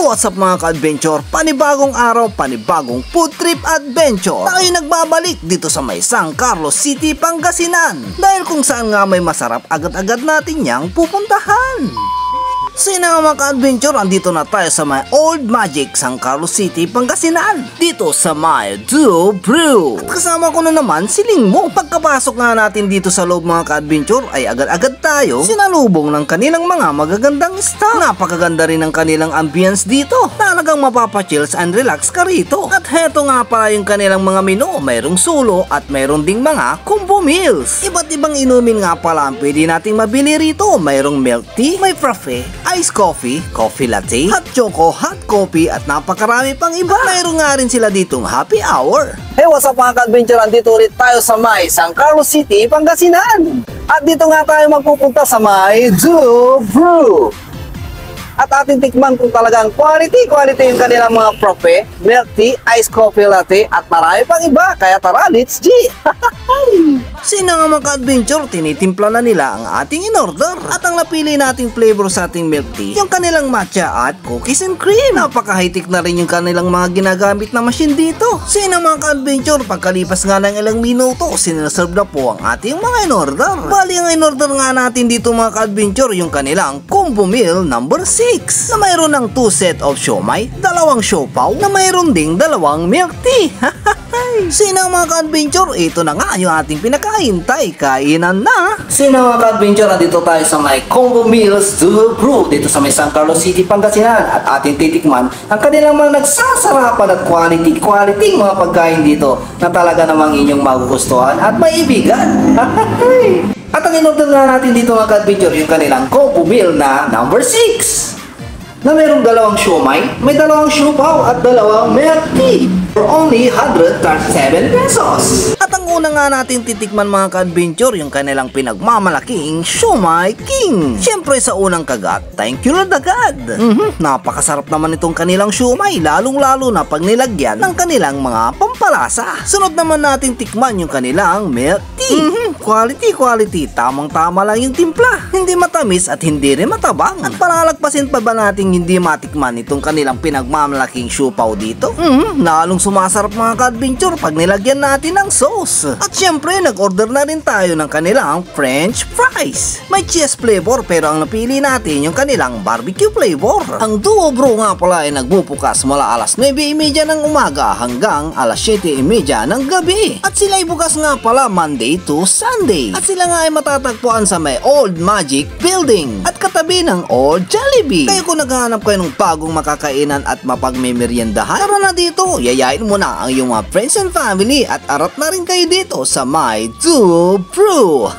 What's up mga ka-adventure? Panibagong araw, panibagong food trip adventure. Tayo nagbabalik dito sa may San Carlos City, Pangasinan. Dahil kung saan nga may masarap, agad-agad natin yang pupuntahan. Sina mga ka-adventure, andito na tayo sa may Old Magic, San Carlos City, Pangasinan. Dito sa may Duo Brew. At kasama ko na naman si Lingmo. Pagkapasok nga natin dito sa loob mga ka-adventure ay agad-agad tayo sinalubong ng kanilang mga magagandang staff. Napakaganda rin ng kanilang ambience dito. Talagang mapapachills and relax ka rito. At heto nga pala yung kanilang mga menu. Mayroong solo at mayroong ding mga combo meals. Iba't ibang inumin nga pala ang pwede nating mabili rito. Mayroong milk tea, may frappe, iced coffee, coffee latte, hot choco, hot coffee at napakarami pang iba. Mayroon nga rin sila ditong happy hour. Hey, what's up mga ka-adventure? Andito ulit tayo sa may San Carlos City, Pangasinan. At dito nga tayo magpupunta sa may Duo Brew. At ating tikman kung talagang quality yung kanilang mga frappe, milk tea, iced coffee latte at marami pang iba. Kaya tara, let's G! Sino nga mga ka-adventure, tinitimpla na nila ang ating in-order. At ang napili nating flavor sa ating milk tea, yung kanilang matcha at cookies and cream. Napaka-high-tech na rin yung kanilang mga ginagamit na machine dito. Sino mga ka-adventure, pagkalipas nga ng ilang minuto, sinaserve na po ang ating mga in-order. Bali ang in-order nga natin dito mga ka-adventure, yung kanilang combo meal number 6 na mayroon ng 2 set of siomai, 2 siopaw, na mayroon ding 2 milk tea. Sino mga ka-adventure, ito na nga yung ating pinakahintay, kainan na. Sino mga ka-adventure, dito tayo sa may combo meals Duo Brew dito sa may San Carlos City, Pangasinan. At ating titikman ang kanilang mga nagsasarapan at quality mga pagkain dito na talaga namang inyong magugustuhan at maibigan. At ang in-order na natin dito mga ka-adventure, yung kanilang combo meal na number 6 na mayroong 2 siomai, may 2 siopaw at 2 milk tea for only 137 pesos. At ang una nga natin titikman mga ka-adventure, yung kanilang pinagmamalaking Siomai King. Siyempre sa unang kagat, thank you Lord agad. Napakasarap naman itong kanilang siomai, lalong-lalo na pag nilagyan ng kanilang mga pampalasa. Sunod naman natin tikman yung kanilang milk tea. Quality, tamang-tama lang yung timpla. Hindi matamis at hindi rin matabang. At palalagpasin pa ba natin hindi matikman itong kanilang pinagmamalaking siopaw dito? Lalong sumasarap mga ka-adventure pag nilagyan natin ng sauce. At syempre nag-order na rin tayo ng kanilang french fries. May cheese flavor pero ang napili natin yung kanilang barbecue flavor. Ang Duo Brew nga pala ay nagbubukas mula alas 9:30 ng umaga hanggang alas 7:30 ng gabi. At sila ay bukas nga pala Monday to Sunday. At sila nga ay matatagpuan sa may Old Magic Building at katabi ng Old Jollibee. Kaya kung naghahanap kayo ng bagong makakainan at mapagmemeryendahan, tara na dito, yayain mo na ang iyong mga friends and family at arat na rin kayo dito sa my Duo Brew.